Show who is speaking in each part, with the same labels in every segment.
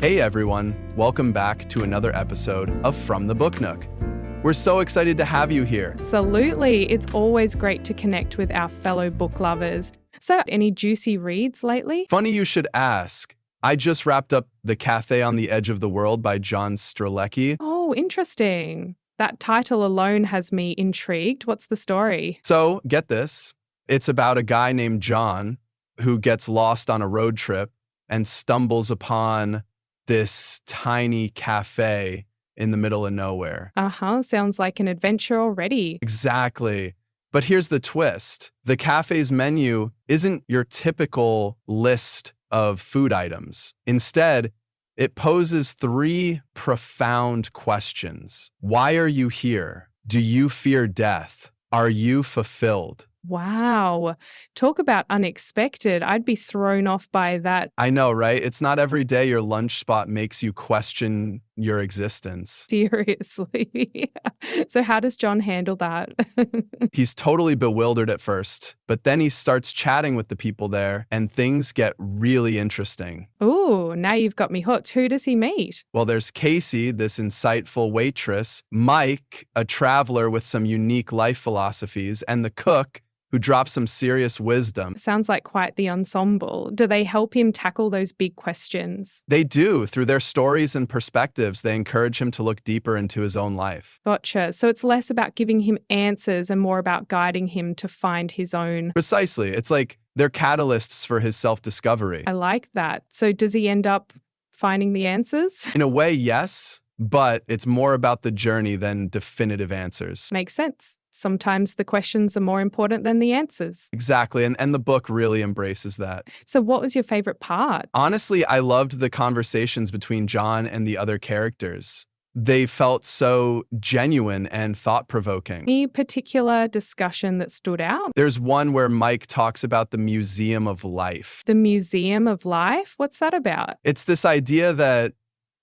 Speaker 1: Hey everyone, welcome back to another episode of From The Book Nook. We're so excited to have you here.
Speaker 2: Absolutely. It's always great to connect with our fellow book lovers. So, any juicy reads lately?
Speaker 1: Funny you should ask. I just wrapped up The Cafe on the Edge of the World by John Strelecky.
Speaker 2: Oh, interesting. That title alone has me intrigued. What's the story?
Speaker 1: So, get this. It's about a guy named John who gets lost on a road trip and stumbles upon this tiny cafe in the middle of nowhere.
Speaker 2: Sounds like an adventure already.
Speaker 1: Exactly. But here's the twist. The cafe's menu isn't your typical list of food items. Instead, it poses three profound questions. Why are you here? Do you fear death? Are you fulfilled?
Speaker 2: Wow. Talk about unexpected. I'd be thrown off by that.
Speaker 1: I know, right? It's not every day your lunch spot makes you question your existence.
Speaker 2: Seriously. So how does John handle that?
Speaker 1: He's totally bewildered at first, but then he starts chatting with the people there and things get really interesting.
Speaker 2: Ooh, now you've got me hooked. Who does he meet?
Speaker 1: Well, there's Casey, this insightful waitress, Mike, a traveler with some unique life philosophies, and the cook, who drops some serious wisdom.
Speaker 2: Sounds like quite the ensemble. Do they help him tackle those big questions?
Speaker 1: They do. Through their stories and perspectives, they encourage him to look deeper into his own life.
Speaker 2: Gotcha. So it's less about giving him answers and more about guiding him to find his own.
Speaker 1: Precisely. It's like they're catalysts for his self-discovery.
Speaker 2: I like that. So does he end up finding the answers?
Speaker 1: In a way, yes, but it's more about the journey than definitive answers.
Speaker 2: Makes sense. Sometimes the questions are more important than the answers.
Speaker 1: Exactly, and the book really embraces that.
Speaker 2: So what was your favorite part?
Speaker 1: Honestly, I loved the conversations between John and the other characters. They felt so genuine and thought-provoking.
Speaker 2: Any particular discussion that stood out?
Speaker 1: There's one where Mike talks about the Museum of Life.
Speaker 2: The Museum of Life? What's that about?
Speaker 1: It's this idea that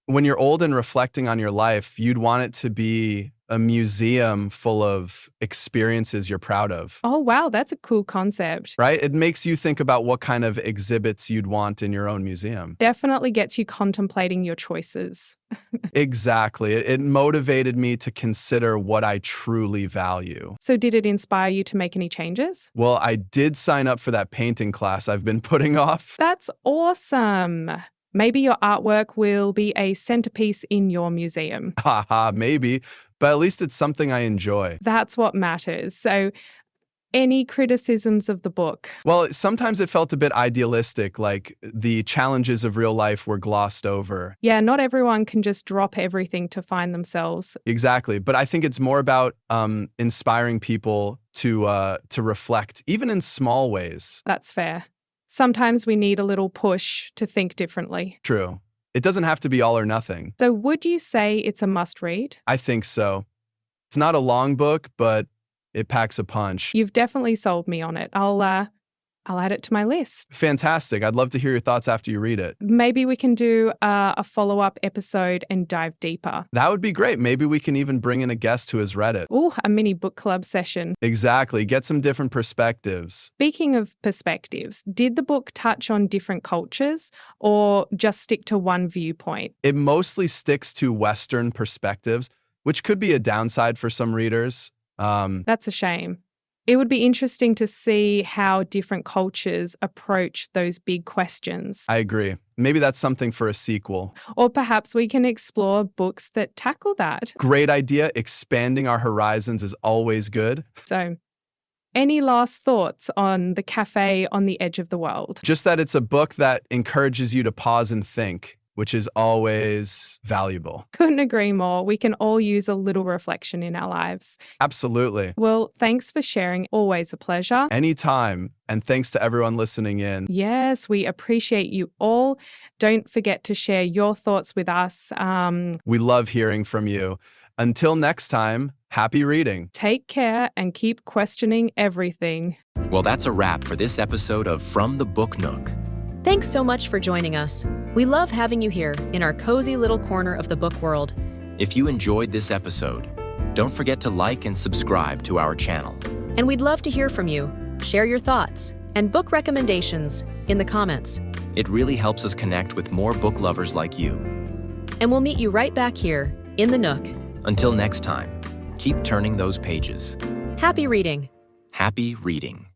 Speaker 1: when you're old and reflecting on your life, you'd want it to be a museum full of experiences you're proud of.
Speaker 2: Oh, wow, that's a cool concept.
Speaker 1: Right? It makes you think about what kind of exhibits you'd want in your own museum.
Speaker 2: Definitely gets you contemplating your choices.
Speaker 1: Exactly. It motivated me to consider what I truly value.
Speaker 2: So did it inspire you to make any changes?
Speaker 1: Well, I did sign up for that painting class I've been putting off.
Speaker 2: That's awesome. Maybe your artwork will be a centerpiece in your museum.
Speaker 1: Haha, maybe. But at least it's something I enjoy.
Speaker 2: That's what matters. So any criticisms of the book?
Speaker 1: Well, sometimes it felt a bit idealistic, like the challenges of real life were glossed over.
Speaker 2: Yeah, not everyone can just drop everything to find themselves.
Speaker 1: Exactly. But I think it's more about inspiring people to reflect, even in small ways.
Speaker 2: That's fair. Sometimes we need a little push to think differently.
Speaker 1: True. It doesn't have to be all or nothing.
Speaker 2: So would you say it's a must-read?
Speaker 1: I think so. It's not a long book, but it packs a punch.
Speaker 2: You've definitely sold me on it. I'll add it to my list.
Speaker 1: Fantastic. I'd love to hear your thoughts after you read it.
Speaker 2: Maybe we can do a follow-up episode and dive deeper.
Speaker 1: That would be great. Maybe we can even bring in a guest who has read it.
Speaker 2: Ooh, a mini book club session.
Speaker 1: Exactly. Get some different perspectives.
Speaker 2: Speaking of perspectives, did the book touch on different cultures or just stick to one viewpoint?
Speaker 1: It mostly sticks to Western perspectives, which could be a downside for some readers.
Speaker 2: That's a shame. It would be interesting to see how different cultures approach those big questions.
Speaker 1: I agree. Maybe that's something for a sequel.
Speaker 2: Or perhaps we can explore books that tackle that.
Speaker 1: Great idea. Expanding our horizons is always good.
Speaker 2: So, any last thoughts on The Cafe on the Edge of the World?
Speaker 1: Just that it's a book that encourages you to pause and think, which is always valuable.
Speaker 2: Couldn't agree more. We can all use a little reflection in our lives.
Speaker 1: Absolutely.
Speaker 2: Well, thanks for sharing. Always a pleasure.
Speaker 1: Anytime. And thanks to everyone listening in.
Speaker 2: Yes, we appreciate you all. Don't forget to share your thoughts with us.
Speaker 1: We love hearing from you. Until next time, happy reading.
Speaker 2: Take care and keep questioning everything.
Speaker 3: Well, that's a wrap for this episode of From the Book Nook.
Speaker 4: Thanks so much for joining us. We love having you here in our cozy little corner of the book world.
Speaker 3: If you enjoyed this episode, don't forget to like and subscribe to our channel.
Speaker 4: And we'd love to hear from you. Share your thoughts and book recommendations in the comments.
Speaker 3: It really helps us connect with more book lovers like you.
Speaker 4: And we'll meet you right back here in the Nook.
Speaker 3: Until next time, keep turning those pages.
Speaker 4: Happy reading.
Speaker 3: Happy reading.